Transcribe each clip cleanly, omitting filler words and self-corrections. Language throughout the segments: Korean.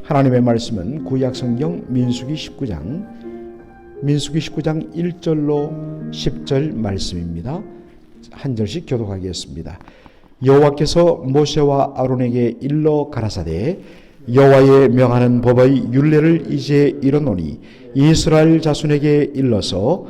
하나님의 말씀은 구약성경 민수기 19장 1절로 10절 말씀입니다. 한 절씩 교독하겠습니다. 여호와께서 모세와 아론에게 일러 가라사대 여호와의 명하는 법의 율례를 이제 이르노니 이스라엘 자손에게 일러서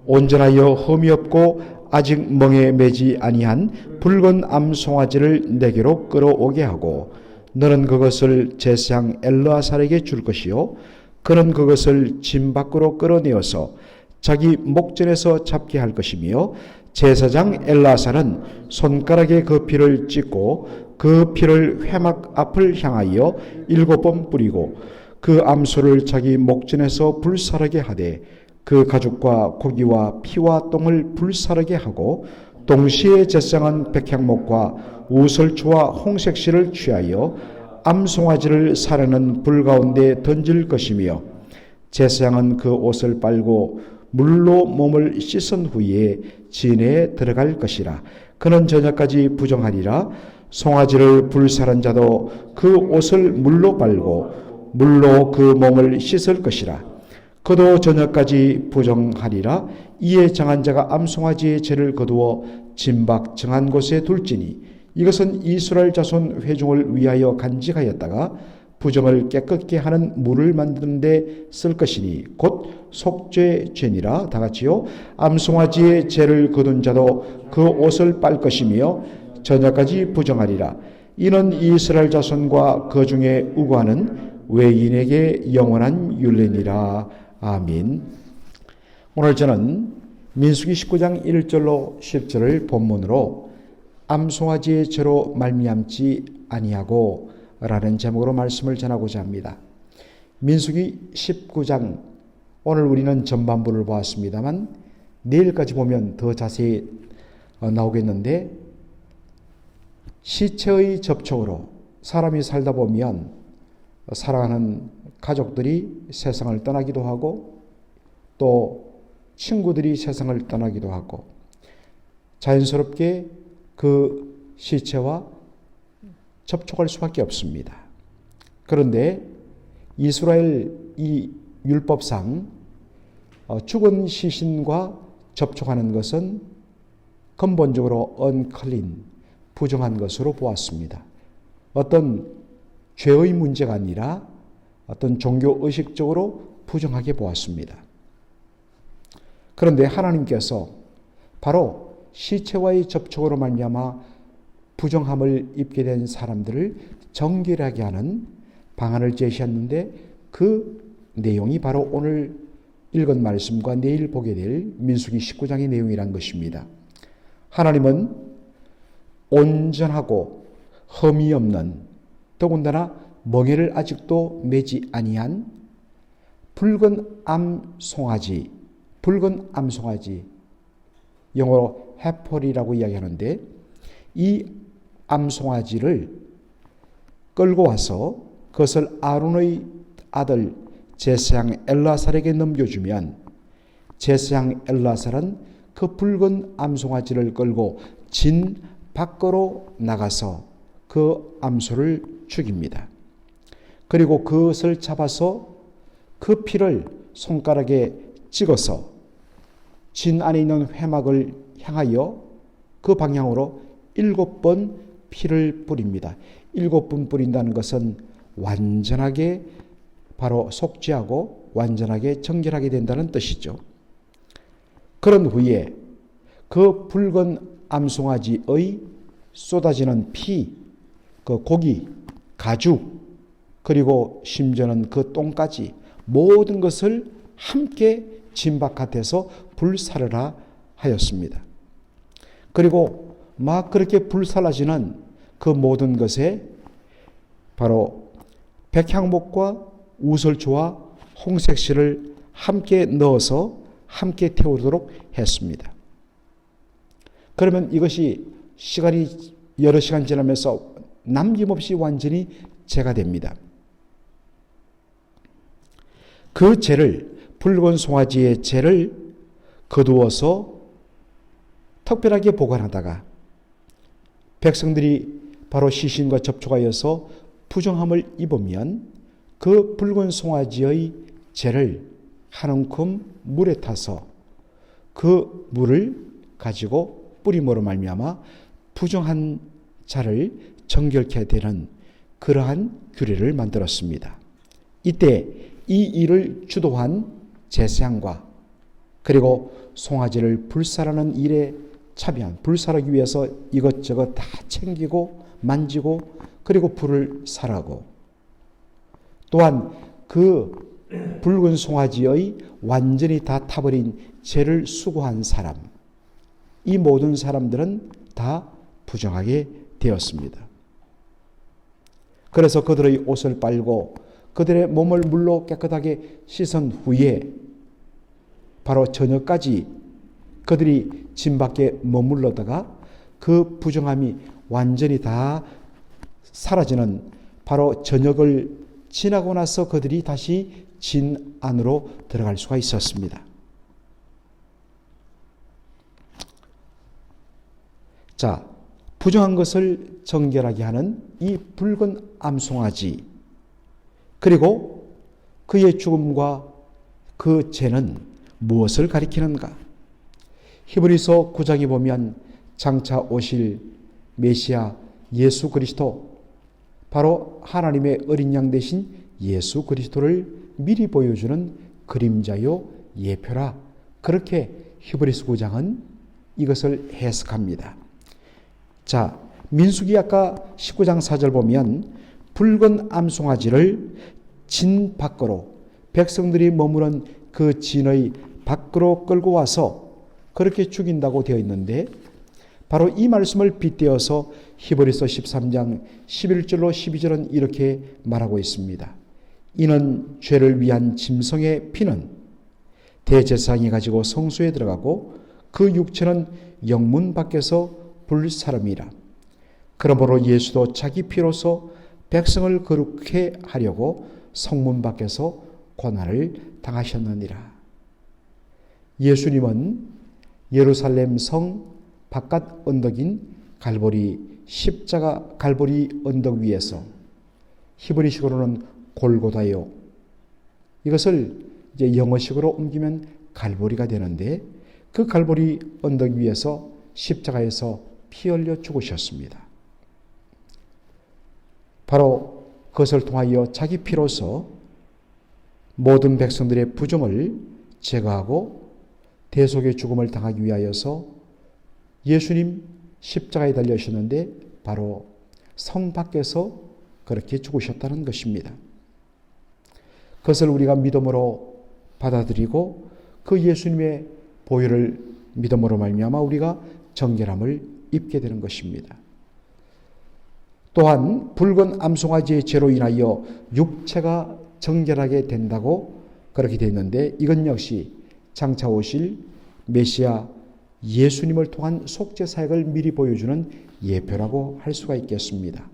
온전하여 흠이 없고 아직 멍에 매지 아니한 붉은 암 송아지를 내게로 끌어오게 하고 너는 그것을 제사장 엘르아살에게 줄 것이요 그는 그것을 짐 밖으로 끌어내어서 자기 목전에서 잡게 할 것이며 제사장 엘르아살은 손가락에 그 피를 찍고 그 피를 회막 앞을 향하여 7번 뿌리고 그 암소를 자기 목전에서 불사르게 하되 그 가죽과 고기와 피와 똥을 불사르게 하고 동시에 제사장은 백향목과 우설초와 홍색실을 취하여 암송아지를 사르는 불 가운데 던질 것이며 제사장은 그 옷을 빨고 물로 몸을 씻은 후에 진에 들어갈 것이라. 그는 저녁까지 부정하리라. 송아지를 불사른 자도 그 옷을 물로 빨고 물로 그 몸을 씻을 것이라. 그도 저녁까지 부정하리라. 이에 정한 자가 암송아지의 죄를 거두어 진박 정한 곳에 둘지니 이것은 이스라엘 자손 회중을 위하여 간직하였다가 부정을 깨끗게 하는 물을 만드는 데 쓸 것이니 곧 속죄 죄니라. 다같이요 암송아지의 죄를 거둔 자도 그 옷을 빨 것이며 저녁까지 부정하리라. 이는 이스라엘 자손과 그 중에 우고하는 외인에게 영원한 율례니라. 아멘. 오늘 저는 민수기 19장 1절로 10절을 본문으로 암송아지의 죄로 말미암지 아니하고 라는 제목으로 말씀을 전하고자 합니다. 민수기 19장 오늘 우리는 전반부를 보았습니다만 내일까지 보면 더 자세히 나오겠는데 시체의 접촉으로 사람이 살다 보면 사랑하는 가족들이 세상을 떠나기도 하고 또 친구들이 세상을 떠나기도 하고 자연스럽게 그 시체와 접촉할 수밖에 없습니다. 그런데 이스라엘 이 율법상 죽은 시신과 접촉하는 것은 근본적으로 unclean, 부정한 것으로 보았습니다. 어떤 죄의 문제가 아니라 어떤 종교의식적으로 부정하게 보았습니다. 그런데 하나님께서 바로 시체와의 접촉으로 말미암아 부정함을 입게 된 사람들을 정결하게 하는 방안을 제시했는데 그 내용이 바로 오늘 읽은 말씀과 내일 보게 될 민수기 19장의 내용이란 것입니다. 하나님은 온전하고 흠이 없는 더군다나 멍에를 아직도 매지 아니한 붉은 암송아지, 영어로 해펄이라고 이야기하는데 이 암송아지를 끌고 와서 그것을 아론의 아들 제사장 엘르아살에게 넘겨주면 제사장 엘르아살은 그 붉은 암송아지를 끌고 진 밖으로 나가서 그 암소를 죽입니다. 그리고 그것을 잡아서 그 피를 손가락에 찍어서 진 안에 있는 회막을 향하여 그 방향으로 7번 피를 뿌립니다. 7번 뿌린다는 것은 완전하게 바로 속죄하고 완전하게 정결하게 된다는 뜻이죠. 그런 후에 그 붉은 암송아지의 쏟아지는 피, 그 고기, 가죽, 그리고 심지어는 그 똥까지 모든 것을 함께 진박밭에서 불사르라 하였습니다. 그리고 막 그렇게 불살라지는 그 모든 것에 바로 백향목과 우설초와 홍색실을 함께 넣어서 함께 태우도록 했습니다. 그러면 이것이 시간이 여러 시간 지나면서 남김없이 완전히 제가 됩니다. 그 죄를, 붉은 송아지의 죄를 거두어서 특별하게 보관하다가 백성들이 바로 시신과 접촉하여서 부정함을 입으면 그 붉은 송아지의 재를 한 움큼 물에 타서 그 물을 가지고 뿌림으로 말미암아 부정한 자를 정결케 되는 그러한 규례를 만들었습니다. 이때 이 일을 주도한 제사장과 그리고 송아지를 불살하는 일에 참여한, 불살하기 위해서 이것저것 다 챙기고 만지고 그리고 불을 살하고, 또한 그 붉은 송아지의 완전히 다 타버린 죄를 수고한 사람, 이 모든 사람들은 다 부정하게 되었습니다. 그래서 그들의 옷을 빨고 그들의 몸을 물로 깨끗하게 씻은 후에 바로 저녁까지 그들이 진 밖에 머물러다가 그 부정함이 완전히 다 사라지는 바로 저녁을 지나고 나서 그들이 다시 진 안으로 들어갈 수가 있었습니다. 자, 부정한 것을 정결하게 하는 이 붉은 암송아지, 그리고 그의 죽음과 그 죄는 무엇을 가리키는가? 히브리서 9장에 보면 장차 오실 메시아 예수 그리스도, 바로 하나님의 어린 양 되신 예수 그리스도를 미리 보여주는 그림자요 예표라, 그렇게 히브리서 9장은 이것을 해석합니다. 자, 민수기 아까 19장 4절 보면 붉은 암송아지를 진 밖으로, 백성들이 머무는 그 진의 밖으로 끌고 와서 그렇게 죽인다고 되어 있는데, 바로 이 말씀을 빗대어서 히브리서 13장 11절로 12절은 이렇게 말하고 있습니다. 이는 죄를 위한 짐승의 피는 대제사장이 가지고 성소에 들어가고 그 육체는 영문 밖에서 불사름이라. 그러므로 예수도 자기 피로서 백성을 거룩해 하려고 성문 밖에서 고난을 당하셨느니라. 예수님은 예루살렘 성 바깥 언덕인 갈보리 십자가 갈보리 언덕 위에서, 히브리식으로는 골고다요, 이것을 이제 영어식으로 옮기면 갈보리가 되는데, 그 갈보리 언덕 위에서 십자가에서 피 흘려 죽으셨습니다. 바로 그것을 통하여 자기 피로서 모든 백성들의 부정을 제거하고 대속의 죽음을 당하기 위하여서 예수님 십자가에 달려오셨는데 바로 성 밖에서 그렇게 죽으셨다는 것입니다. 그것을 우리가 믿음으로 받아들이고 그 예수님의 보혈을 믿음으로 말미암아 우리가 정결함을 입게 되는 것입니다. 또한 붉은 암송아지의 죄로 인하여 육체가 정결하게 된다고 그렇게 되어 있는데, 이건 역시 장차 오실 메시아 예수님을 통한 속죄 사역을 미리 보여주는 예표라고 할 수가 있겠습니다.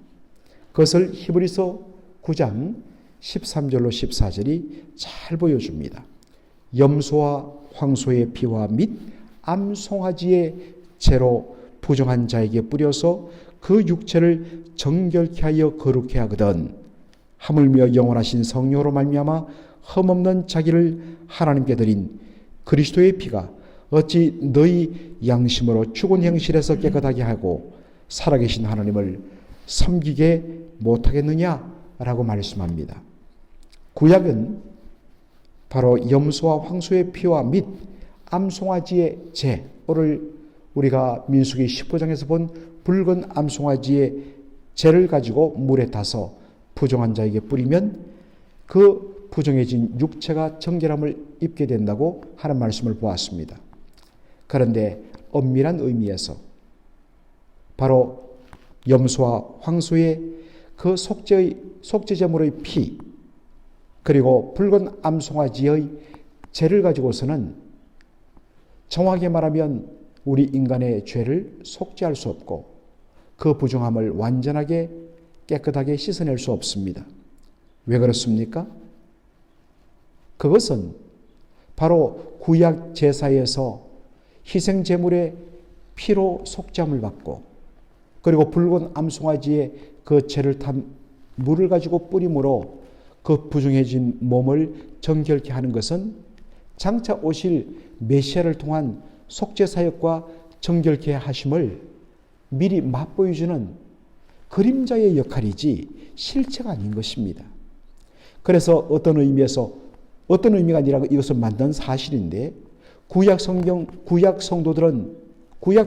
그것을 히브리서 9장 13절로 14절이 잘 보여줍니다. 염소와 황소의 피와 및 암송아지의 죄로 부정한 자에게 뿌려서 그 육체를 정결케 하여 거룩케 하거든 하물며 영원하신 성령으로 말미암아 흠없는 자기를 하나님께 드린 그리스도의 피가 어찌 너희 양심으로 죽은 행실에서 깨끗하게 하고 살아계신 하나님을 섬기게 못하겠느냐라고 말씀합니다. 구약은 바로 염소와 황소의 피와 및 암송아지의 죄를, 우리가 민수기 19장에서 본 붉은 암송아지의 죄를 가지고 물에 타서 부정한 자에게 뿌리면 그 부정해진 육체가 정결함을 입게 된다고 하는 말씀을 보았습니다. 그런데 엄밀한 의미에서 바로 염소와 황소의 그 속죄제물의 피, 그리고 붉은 암송아지의 죄를 가지고서는 정확하게 말하면 우리 인간의 죄를 속죄할 수 없고 그 부정함을 완전하게 깨끗하게 씻어낼 수 없습니다. 왜 그렇습니까? 그것은 바로 구약 제사에서 희생제물의 피로 속죄함을 받고, 그리고 붉은 암송아지의 그 죄를 탄 물을 가지고 뿌림으로 그 부정해진 몸을 정결케 하는 것은 장차 오실 메시아를 통한 속죄사역과 정결케 하심을 미리 맛보여주는 그림자의 역할이지 실체가 아닌 것입니다. 그래서 어떤 의미가 아니라 이것을 만든 사실인데, 구약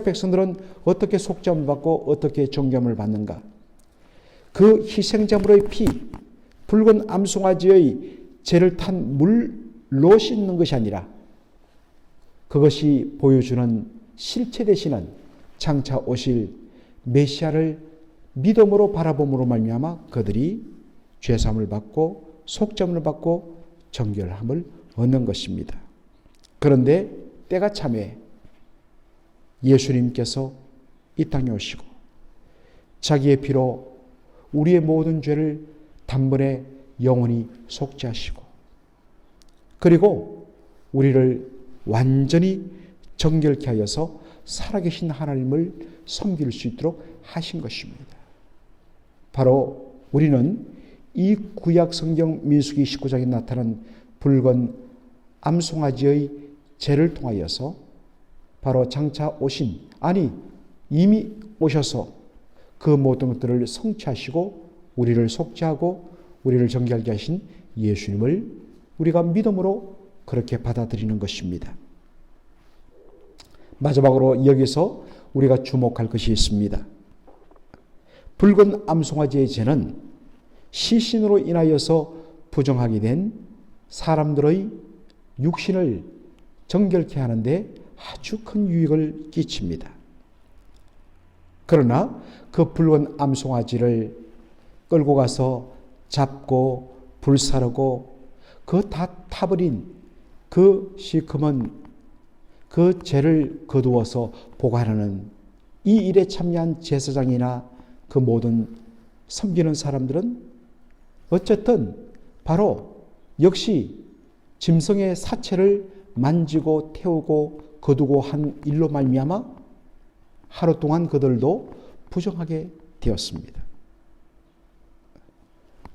백성들은 어떻게 속죄함을 받고 어떻게 정결함을 받는가? 그 희생자물의 피, 붉은 암송아지의 죄를 탄 물로 씻는 것이 아니라 그것이 보여주는 실체 되시는 장차 오실 메시아를 믿음으로 바라봄으로 말미암아 그들이 죄사함을 받고 속죄함을 받고 정결함을 얻는 것입니다. 그런데 때가 참에 예수님께서 이 땅에 오시고 자기의 피로 우리의 모든 죄를 단번에 영원히 속죄하시고, 그리고 우리를 완전히 정결케 하여서 살아계신 하나님을 섬길 수 있도록 하신 것입니다. 바로 우리는 이 구약 성경 민수기 19장에 나타난 붉은 암송아지의 죄를 통하여서 바로 장차 오신, 이미 오셔서 그 모든 것들을 성취하시고 우리를 속죄하고 우리를 정결케 하신 예수님을 우리가 믿음으로 그렇게 받아들이는 것입니다. 마지막으로 여기서 우리가 주목할 것이 있습니다. 붉은 암송아지의 죄는 시신으로 인하여서 부정하게 된 사람들의 육신을 정결케 하는데 아주 큰 유익을 끼칩니다. 그러나 그 붉은 암송아지를 끌고 가서 잡고 불사르고 그 다 타버린 그 시커먼 그 죄를 거두어서 보관하는 이 일에 참여한 제사장이나 그 모든 섬기는 사람들은 어쨌든 바로 역시 짐승의 사체를 만지고 태우고 거두고 한 일로 말미암아 하루 동안 그들도 부정하게 되었습니다.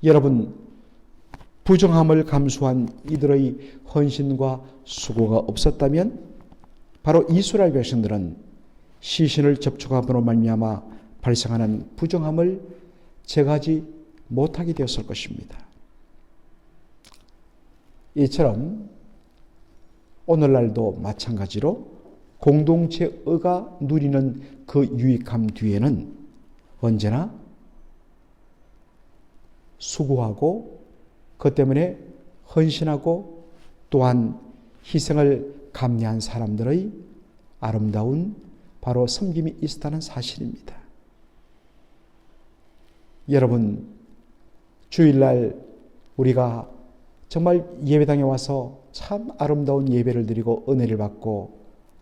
여러분, 부정함을 감수한 이들의 헌신과 수고가 없었다면 바로 이스라엘 백성들은 시신을 접촉함으로 말미암아 발생하는 부정함을 제거하지 못하게 되었을 것입니다. 이처럼 오늘날도 마찬가지로 공동체가 누리는 그 유익함 뒤에는 언제나 수고하고 그 때문에 헌신하고 또한 희생을 감내한 사람들의 아름다운 바로 섬김이 있었다는 사실입니다. 여러분, 주일날 우리가 정말 예배당에 와서 참 아름다운 예배를 드리고 은혜를 받고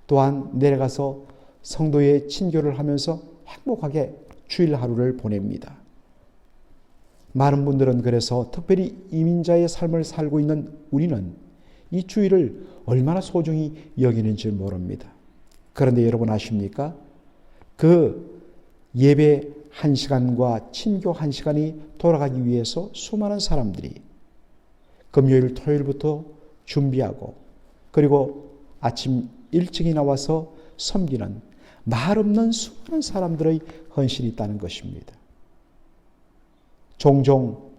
또한 내려가서 성도의 친교를 하면서 행복하게 주일 하루를 보냅니다. 많은 분들은 그래서 특별히 이민자의 삶을 살고 있는 우리는 이 주일을 얼마나 소중히 여기는지 모릅니다. 그런데 여러분 아십니까? 그 예배 1시간과 친교 1시간이 돌아가기 위해서 수많은 사람들이 금요일, 토요일부터 준비하고 그리고 아침 일찍이 나와서 섬기는 말 없는 수많은 사람들의 헌신이 있다는 것입니다. 종종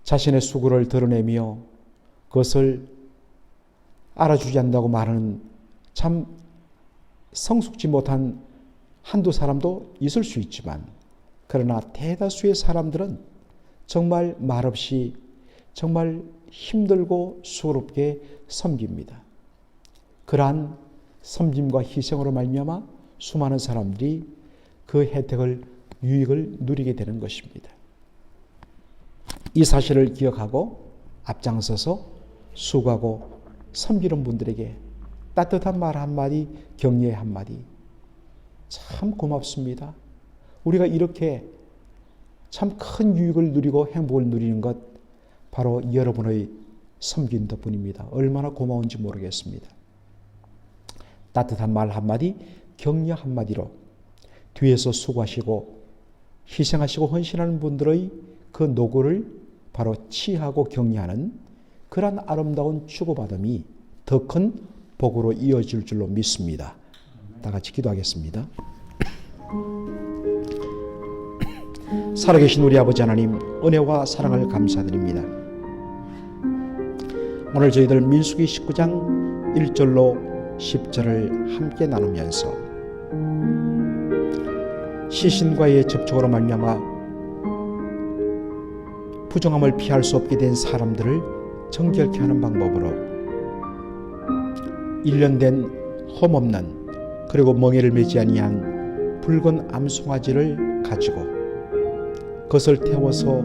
자신의 수고를 드러내며 그것을 알아주지 않는다고 말하는 참 성숙지 못한 한두 사람도 있을 수 있지만, 그러나 대다수의 사람들은 정말 말없이 정말 힘들고 수고롭게 섬깁니다. 그러한 섬김과 희생으로 말미암아 수많은 사람들이 그 혜택을, 유익을 누리게 되는 것입니다. 이 사실을 기억하고 앞장서서 수고하고 섬기는 분들에게 따뜻한 말 한마디, 격려 한마디, 참 고맙습니다. 우리가 이렇게 참 큰 유익을 누리고 행복을 누리는 것 바로 여러분의 섬긴 덕분입니다. 얼마나 고마운지 모르겠습니다. 따뜻한 말 한마디, 격려 한마디로 뒤에서 수고하시고 희생하시고 헌신하는 분들의 그 노고를 바로 치하고 격려하는 그러한 아름다운 주고받음이 더 큰 복으로 이어질 줄로 믿습니다. 다 같이 기도하겠습니다. 살아계신 우리 아버지 하나님, 은혜와 사랑을 감사드립니다. 오늘 저희들 민수기 19장 1절로 10절을 함께 나누면서 시신과의 접촉으로 말미암아 부정함을 피할 수 없게 된 사람들을 정결케 하는 방법으로 1년 된 험없는 그리고 멍에를 매지 아니한 붉은 암송아지를 가지고 그것을 태워서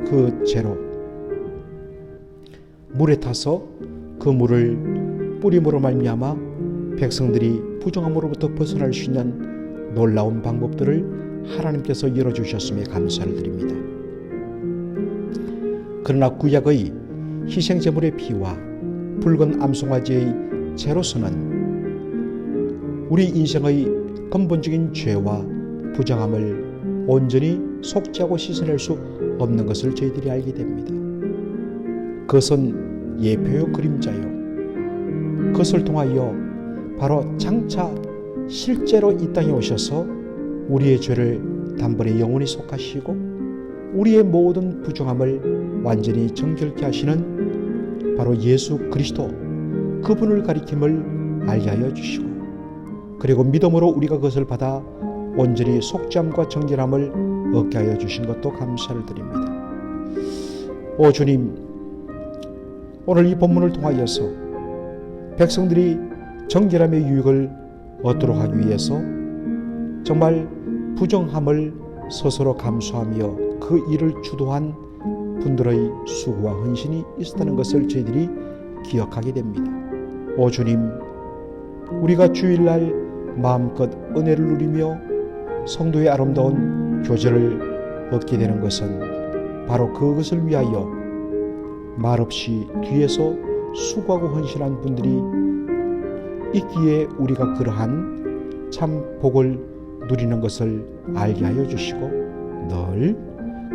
그 재로 물에 타서 그 물을 뿌림으로 말미암아 백성들이 부정함으로부터 벗어날 수 있는 놀라운 방법들을 하나님께서 열어주셨음에 감사를 드립니다. 그러나 구약의 희생제물의 피와 붉은 암송아지의 재로서는 우리 인생의 근본적인 죄와 부정함을 온전히 속죄하고 씻어낼 수 없는 것을 저희들이 알게 됩니다. 그것은 예표요 그림자요. 그것을 통하여 바로 장차 실제로 이 땅에 오셔서 우리의 죄를 단번에 영원히 속하시고 우리의 모든 부정함을 완전히 정결케 하시는 바로 예수 그리스도 그분을 가리킴을 알게 하여 주시고 그리고 믿음으로 우리가 그것을 받아 온전히 속죄함과 정결함을 얻게 하여 주신 것도 감사를 드립니다. 오 주님, 오늘 이 본문을 통하여서 백성들이 정결함의 유익을 얻도록 하기 위해서 정말 부정함을 스스로 감수하며 그 일을 주도한 분들의 수고와 헌신이 있었다는 것을 저희들이 기억하게 됩니다. 오 주님, 우리가 주일날 마음껏 은혜를 누리며 성도의 아름다운 교제를 얻게 되는 것은 바로 그것을 위하여 말없이 뒤에서 수고하고 헌신한 분들이 있기에 우리가 그러한 참 복을 누리는 것을 알게 하여 주시고 늘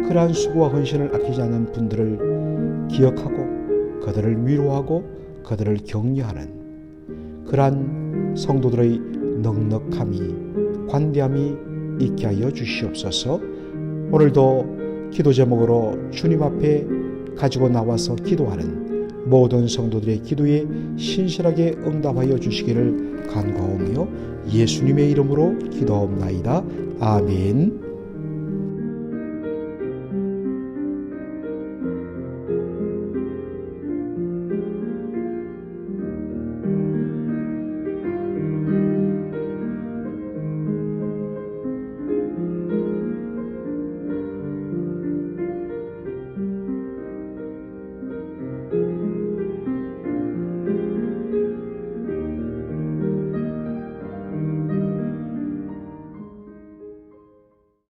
그러한 수고와 헌신을 아끼지 않는 분들을 기억하고 그들을 위로하고 그들을 격려하는 그러한 성도들의 넉넉함이 관대함이 있게 하여 주시옵소서. 오늘도 기도 제목으로 주님 앞에 가지고 나와서 기도하는 모든 성도들의 기도에 신실하게 응답하여 주시기를 간구하오며 예수님의 이름으로 기도하옵나이다. 아멘.